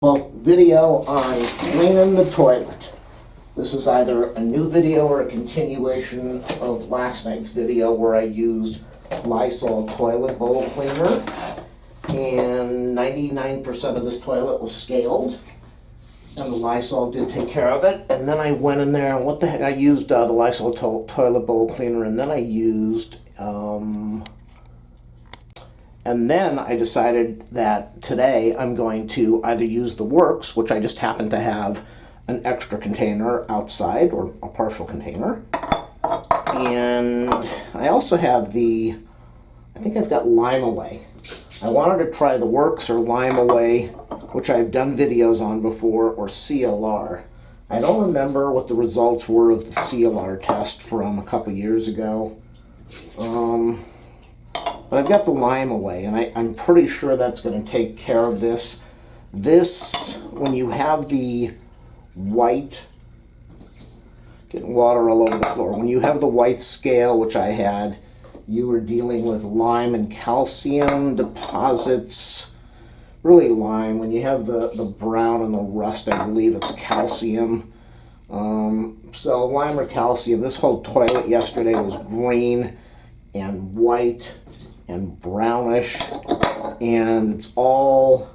Well, video on cleaning the toilet. This is either a new video or a continuation of last night's video where I used Lysol toilet bowl cleaner, and 99% of this toilet was scaled, and the Lysol did take care of it. And then I went in there and I used the Lysol toilet bowl cleaner, and then I used and then I decided that today I'm going to either use the Works, which I just happen to have an extra container outside, or a partial container. And I also have I think I've got Lime Away. I wanted to try the Works or Lime Away, which I've done videos on before, or CLR. I don't remember what the results were of the CLR test from a couple years ago. But I've got the Lime Away, and I'm pretty sure that's going to take care of this. When you have the white, getting water all over the floor, when you have the white scale, which I had, you were dealing with lime and calcium deposits. Really lime. When you have the brown and the rust, I believe it's calcium. So lime or calcium. This whole toilet yesterday was green and white and brownish, and it all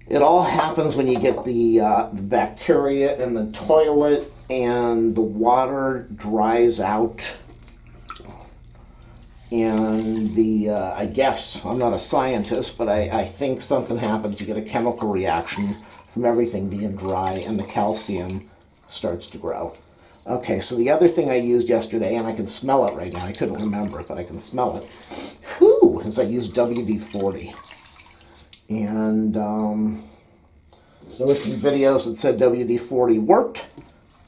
happens when you get the bacteria in the toilet and the water dries out. And I guess, I'm not a scientist, but I think something happens. You get a chemical reaction from everything being dry, and the calcium starts to grow. Okay, so the other thing I used yesterday, and I can smell it right now, I couldn't remember it, but I can smell it, is I used WD-40. And there were some videos that said WD-40 worked,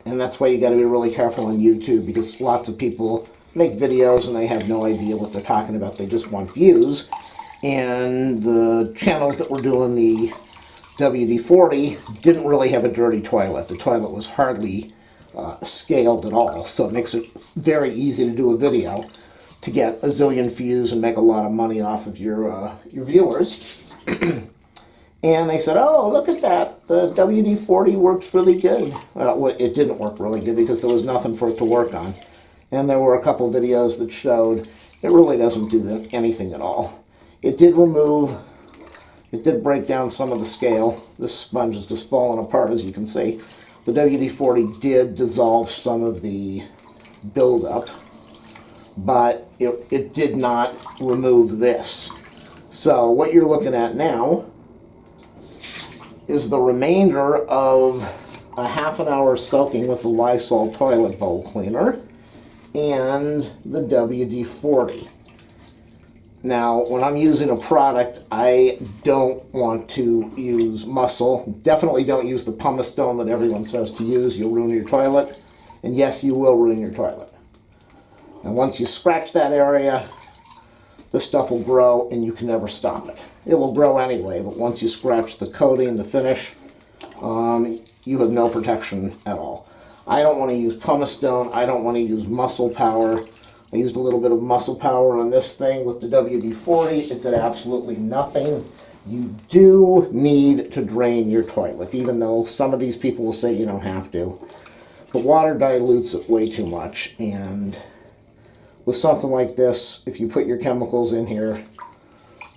and that's why you got to be really careful on YouTube, because lots of people make videos and they have no idea what they're talking about. They just want views. And the channels that were doing the WD-40 didn't really have a dirty toilet. The toilet was hardly scaled at all, so it makes it very easy to do a video to get a zillion views and make a lot of money off of your viewers. And they said, oh, look at that, the WD-40 works really good. Well, it didn't work really good because there was nothing for it to work on. And there were a couple videos that showed it really doesn't do anything at all. It did break down some of the scale. This sponge is just falling apart, as you can see. The WD-40 did dissolve some of the buildup, but it did not remove this. So what you're looking at now is the remainder of a half an hour soaking with the Lysol toilet bowl cleaner and the WD-40. Now, when I'm using a product, I don't want to use muscle. Definitely don't use the pumice stone that everyone says to use. You'll ruin your toilet. And yes, you will ruin your toilet. And once you scratch that area, the stuff will grow and you can never stop it. It will grow anyway, but once you scratch the coating, the finish, you have no protection at all. I don't want to use pumice stone. I don't want to use muscle power. I used a little bit of muscle power on this thing with the WD-40. It did absolutely nothing. You do need to drain your toilet, even though some of these people will say you don't have to. The water dilutes it way too much, and with something like this, if you put your chemicals in here,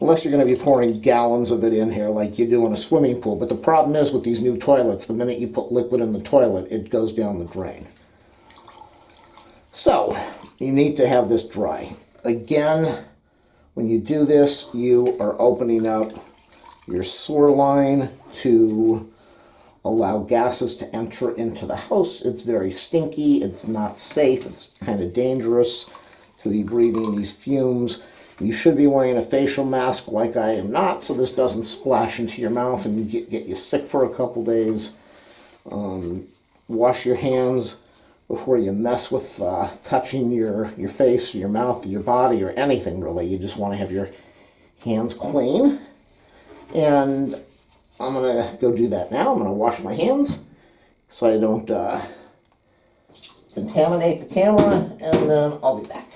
unless you're going to be pouring gallons of it in here like you do in a swimming pool. But the problem is with these new toilets, the minute you put liquid in the toilet, it goes down the drain. So, you need to have this dry. Again, when you do this, you are opening up your sewer line to allow gases to enter into the house. It's very stinky. It's not safe. It's kind of dangerous to be breathing these fumes. You should be wearing a facial mask like I am not, so this doesn't splash into your mouth and get you sick for a couple days. Wash your hands before you mess with touching your face, or your mouth, or your body, or anything really. You just want to have your hands clean. And I'm going to go do that now. I'm going to wash my hands so I don't contaminate the camera, and then I'll be back.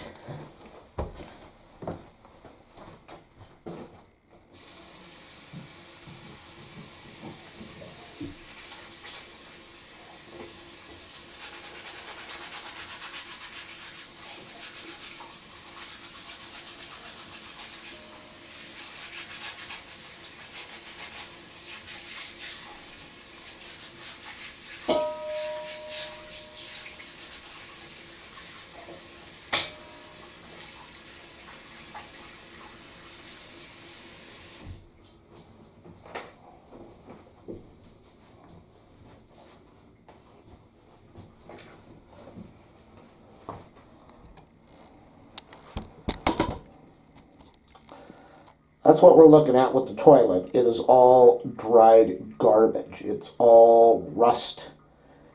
That's what we're looking at with the toilet. It is all dried garbage. It's all rust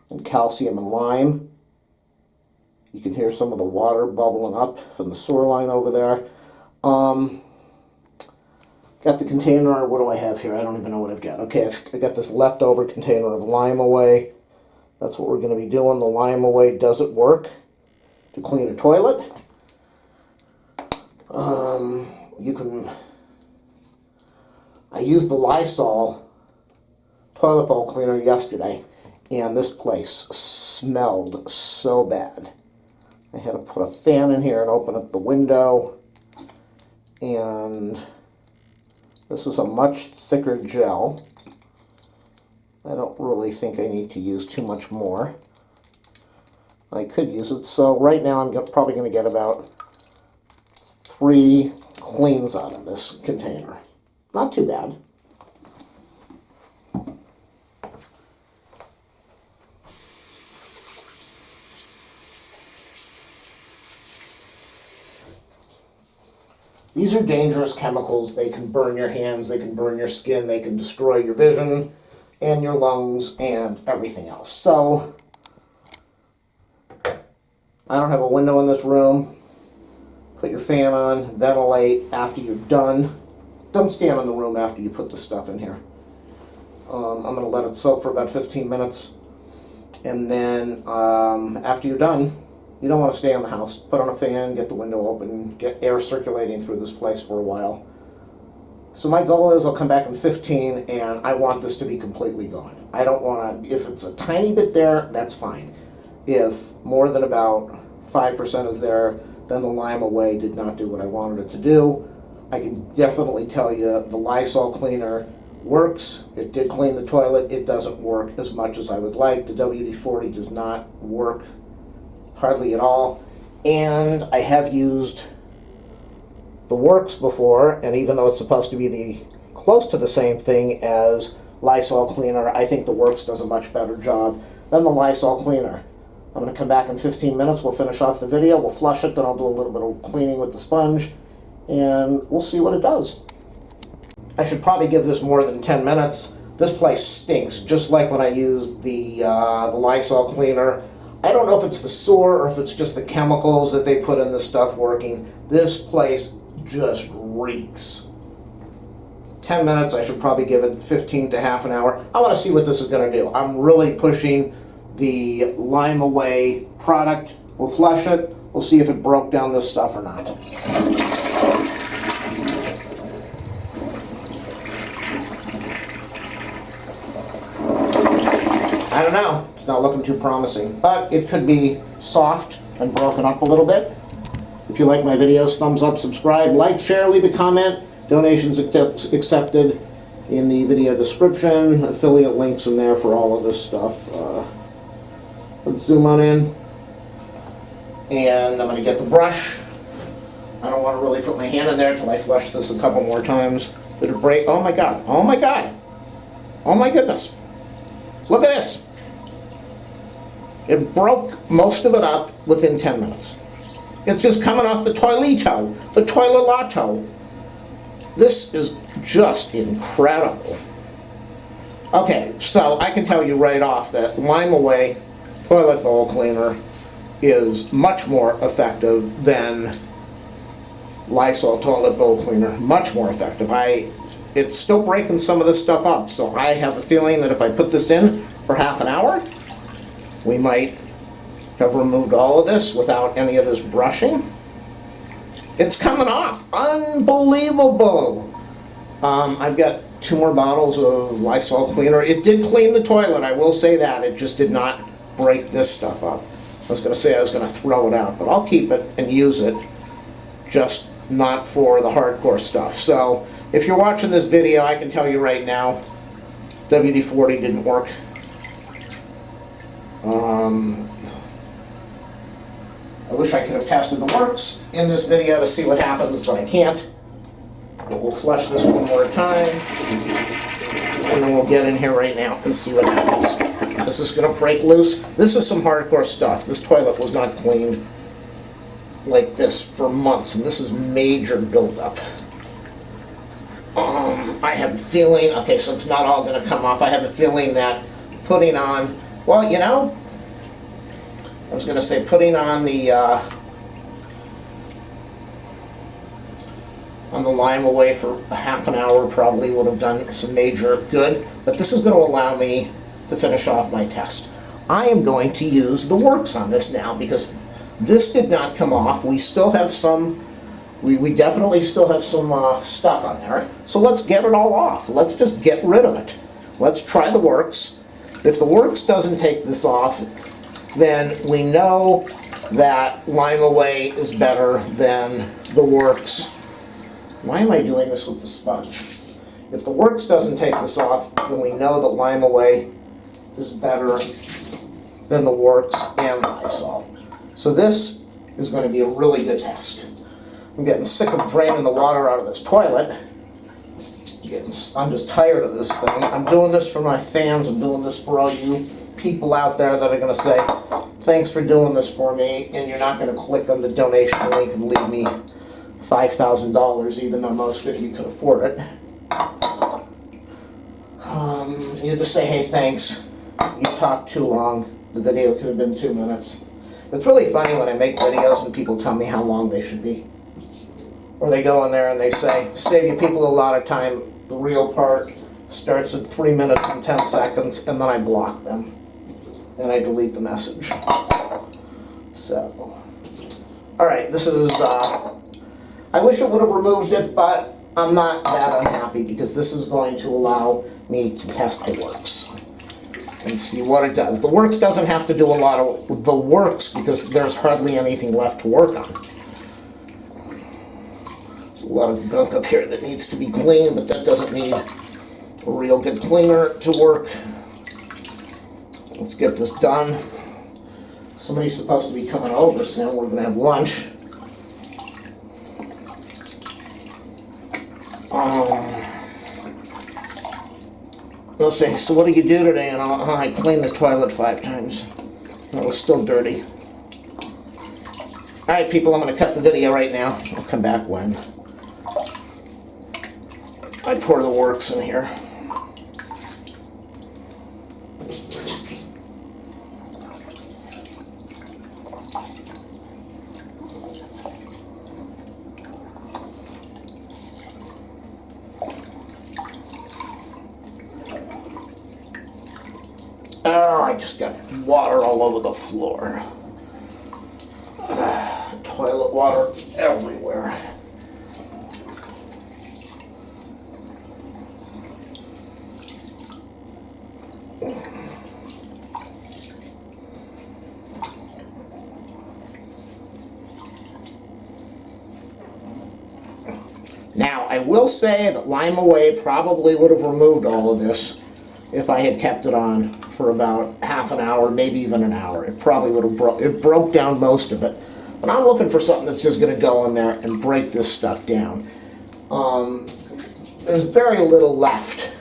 and calcium and lime. You can hear some of the water bubbling up from the sewer line over there. Got the container. What do I have here? I don't even know what I've got. Okay, I got this leftover container of Lime Away. That's what we're going to be doing. The Lime Away doesn't work to clean a toilet. I used the Lysol toilet bowl cleaner yesterday, and this place smelled so bad. I had to put a fan in here and open up the window, and this is a much thicker gel. I don't really think I need to use too much more. I could use it, so right now I'm probably going to get about 3 cleans out of this container. Not too bad. These are dangerous chemicals. They can burn your hands, they can burn your skin, they can destroy your vision and your lungs and everything else. So, I don't have a window in this room. Put your fan on, ventilate after you're done. Don't stand in the room after you put the stuff in here. I'm going to let it soak for about 15 minutes. And then after you're done, you don't want to stay in the house. Put on a fan, get the window open, get air circulating through this place for a while. So my goal is I'll come back in 15 and I want this to be completely gone. I don't want to, if it's a tiny bit there, that's fine. If more than about 5% is there, then the Lime Away did not do what I wanted it to do. I can definitely tell you the Lysol cleaner works. It did clean the toilet. It doesn't work as much as I would like. The WD-40 does not work hardly at all. And I have used the Works before, and even though it's supposed to be close to the same thing as Lysol cleaner, I think the Works does a much better job than the Lysol cleaner. I'm going to come back in 15 minutes. We'll finish off the video. We'll flush it. Then I'll do a little bit of cleaning with the sponge, and we'll see what it does. I should probably give this more than 10 minutes. This place stinks, just like when I used the Lysol cleaner. I don't know if it's the sewer or if it's just the chemicals that they put in this stuff working. This place just reeks. 10 minutes, I should probably give it 15 to half an hour. I want to see what this is going to do. I'm really pushing the Lime Away product. We'll flush it. We'll see if it broke down this stuff or not. I don't know. It's not looking too promising, but it could be soft and broken up a little bit. If you like my videos, thumbs up, subscribe, like, share, leave a comment. Donations accepted in the video description. Affiliate links in there for all of this stuff. Let's zoom on in. And I'm going to get the brush. I don't want to really put my hand in there until I flush this a couple more times. Did it break? Oh my god. Oh my god. Oh my goodness. Look at this. It broke most of it up within 10 minutes. It's just coming off the toileto, the toilolato. This is just incredible. Okay, so I can tell you right off that Lime Away toilet bowl cleaner is much more effective than Lysol toilet bowl cleaner. Much more effective. It's still breaking some of this stuff up, so I have a feeling that if I put this in for half an hour, we might have removed all of this without any of this brushing. It's coming off. Unbelievable. I've got 2 more bottles of Lysol cleaner. It did clean the toilet, I will say that. It just did not break this stuff up. I was going to say I was going to throw it out, but I'll keep it and use it, just not for the hardcore stuff. So if you're watching this video, I can tell you right now, WD-40 didn't work. I wish I could have tested the Works in this video to see what happens, but I can't. But we'll flush this one more time, and then we'll get in here right now and see what happens. This is going to break loose. This is some hardcore stuff. This toilet was not cleaned like this for months, and this is major buildup. I have a feeling, okay, so it's not all going to come off. I have a feeling that putting on, well, you know, I was going to say putting on the lime away for a half an hour probably would have done some major good, but this is going to allow me to finish off my test. I am going to use the works on this now because this did not come off. We still have some, we definitely still have some stuff on there. So let's get it all off. Let's just get rid of it. Let's try the works. If the works doesn't take this off, then we know that lime away is better than the works. Why am I doing this with the sponge? If the works doesn't take this off, then we know that lime away is better than the works and Lysol. So this is going to be a really good test. I'm getting sick of draining the water out of this toilet. I'm just tired of this thing. I'm doing this for my fans. I'm doing this for all you people out there that are going to say, thanks for doing this for me, and you're not going to click on the donation link and leave me $5,000, even though most of you could afford it. You just say, hey, thanks. You talked too long. The video could have been 2 minutes. It's really funny when I make videos and people tell me how long they should be. Or they go in there and they say, save you people a lot of time. The real part starts at 3 minutes and 10 seconds, and then I block them. And I delete the message. So, alright, this is, I wish it would have removed it, but I'm not that unhappy because this is going to allow me to test the works and see what it does. The works doesn't have to do a lot of the works because there's hardly anything left to work on. There's a lot of gunk up here that needs to be cleaned, but that doesn't need a real good cleaner to work. Let's get this done. Somebody's supposed to be coming over soon. We're going to have lunch. They'll say, so what do you do today? And I cleaned the toilet 5 times. And it was still dirty. Alright people, I'm going to cut the video right now. I'll come back when I pour the works in here. Oh, I just got water all over the floor. Toilet water everywhere. Now, I will say that Lime Away probably would have removed all of this if I had kept it on for about half an hour, maybe even an hour. It probably would have it broke down most of it. But I'm looking for something that's just going to go in there and break this stuff down. There's very little left.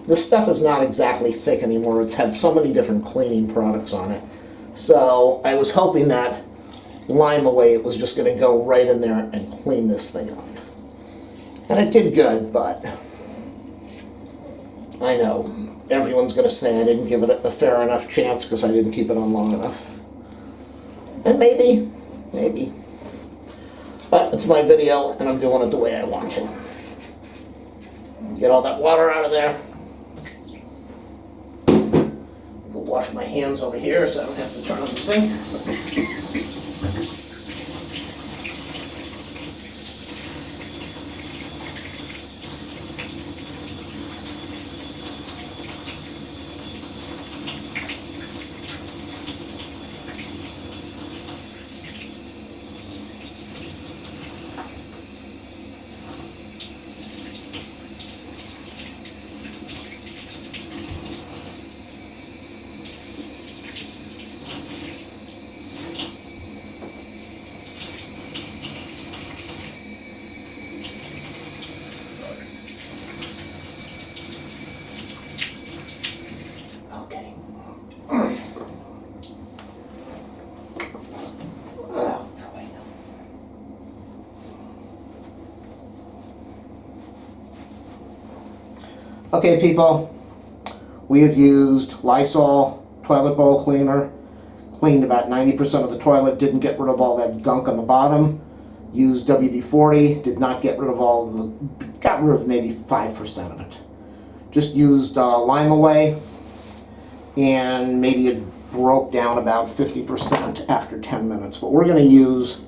This stuff is not exactly thick anymore. It's had so many different cleaning products on it. So I was hoping that Lime Away, it was just going to go right in there and clean this thing up. And it did good, but I know everyone's going to say I didn't give it a fair enough chance because I didn't keep it on long enough. And maybe. But it's my video, and I'm doing it the way I want to. Get all that water out of there. Go wash my hands over here so I don't have to turn on the sink. Okay, people, we have used Lysol toilet bowl cleaner, cleaned about 90% of the toilet, didn't get rid of all that gunk on the bottom. Used WD-40, did not get rid of all the, got rid of maybe 5% of it. Just used Lime Away, and maybe it broke down about 50% after 10 minutes. But we're going to use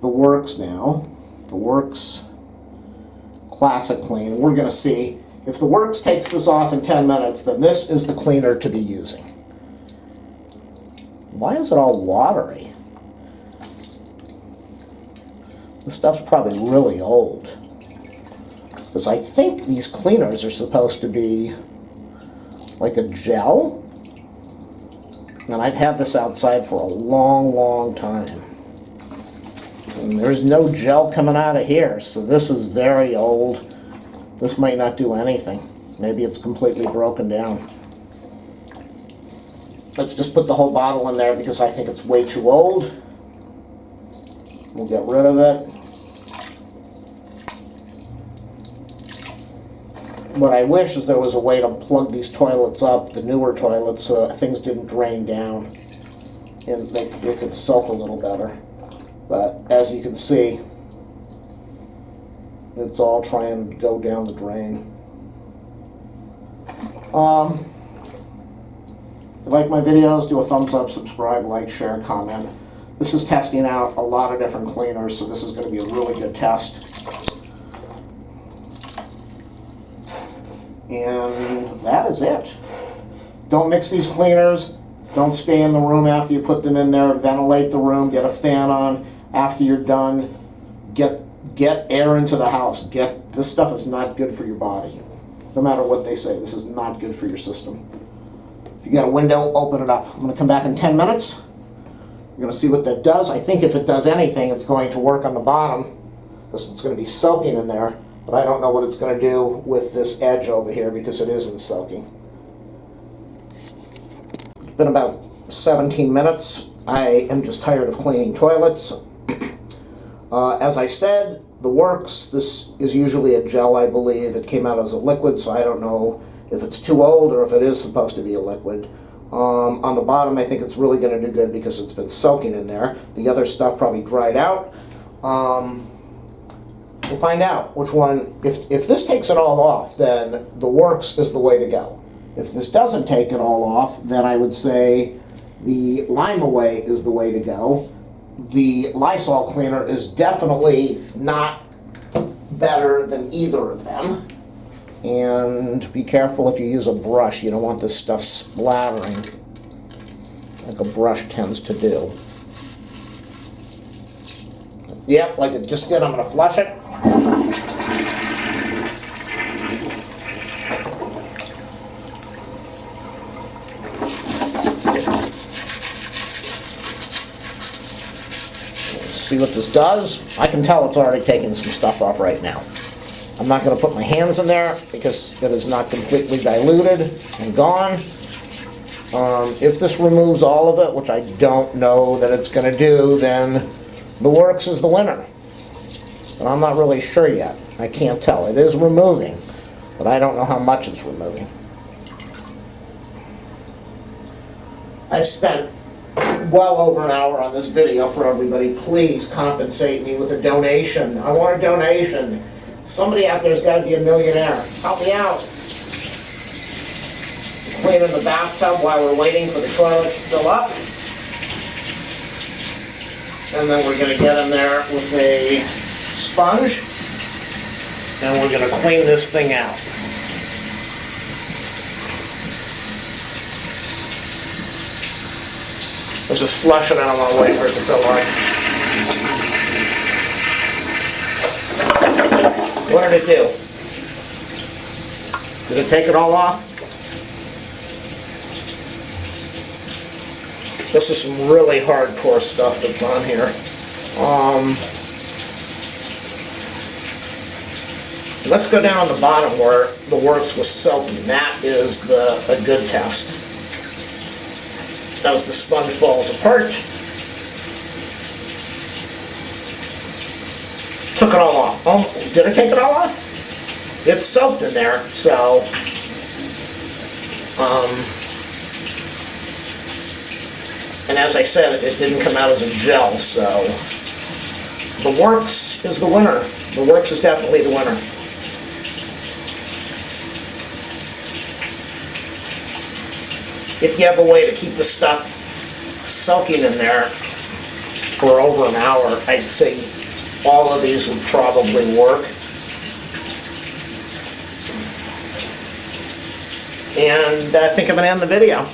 the Works now, the Works Classic Clean. We're going to see if the Works takes this off in 10 minutes, then this is the cleaner to be using. Why is it all watery? This stuff's probably really old. Because I think these cleaners are supposed to be like a gel. And I've had this outside for a long, long time. And there's no gel coming out of here, so this is very old. This might not do anything. Maybe it's completely broken down. Let's just put the whole bottle in there because I think it's way too old. We'll get rid of it. What I wish is there was a way to plug these toilets up, the newer toilets, so things didn't drain down and they could soak a little better. But as you can see, it's all trying to go down the drain. If you like my videos, do a thumbs up, subscribe, like, share, comment. This is testing out a lot of different cleaners, so this is going to be a really good test. And that is it. Don't mix these cleaners. Don't stay in the room after you put them in there. Ventilate the room. Get a fan on after you're done. Get air into the house. This stuff is not good for your body. No matter what they say, this is not good for your system. If you got a window, open it up. I'm going to come back in 10 minutes. You're going to see what that does. I think if it does anything, it's going to work on the bottom because it's going to be soaking in there. But I don't know what it's going to do with this edge over here because it isn't soaking. It's been about 17 minutes. I am just tired of cleaning toilets. As I said, the Works, this is usually a gel, I believe. It came out as a liquid, so I don't know if it's too old or if it is supposed to be a liquid. On the bottom, I think it's really going to do good because it's been soaking in there. The other stuff probably dried out. We'll find out which one. If this takes it all off, then the Works is the way to go. If this doesn't take it all off, then I would say the Lime Away is the way to go. The Lysol cleaner is definitely not better than either of them. And be careful if you use a brush. You don't want this stuff splattering like a brush tends to do. Yep, like it just did. I'm going to flush it. See what this does. I can tell it's already taking some stuff off right now. I'm not going to put my hands in there because it is not completely diluted and gone. If this removes all of it, which I don't know that it's going to do, then the Works is the winner. But I'm not really sure yet. I can't tell. It is removing, but I don't know how much it's removing. I've spent well over an hour on this video for everybody. Please compensate me with a donation. I want a donation. Somebody out there's got to be a millionaire. Help me out. Cleaning the bathtub while we're waiting for the toilet to fill up. And then we're going to get in there with a sponge. And we're going to clean this thing out. Let's just flush it and I'm going to wait for it to fill up. What did it do? Did it take it all off? This is some really hardcore stuff that's on here. Let's go down on the bottom where the Works was soaking. That is a good test. As the sponge falls apart. Took it all off. Did it take it all off? it's soaked in there, so and as I said, it didn't come out as a gel, so the Works is the winner. The Works is definitely the winner. If you have a way to keep the stuff soaking in there for over an hour, I'd say all of these would probably work. And I think I'm going to end the video.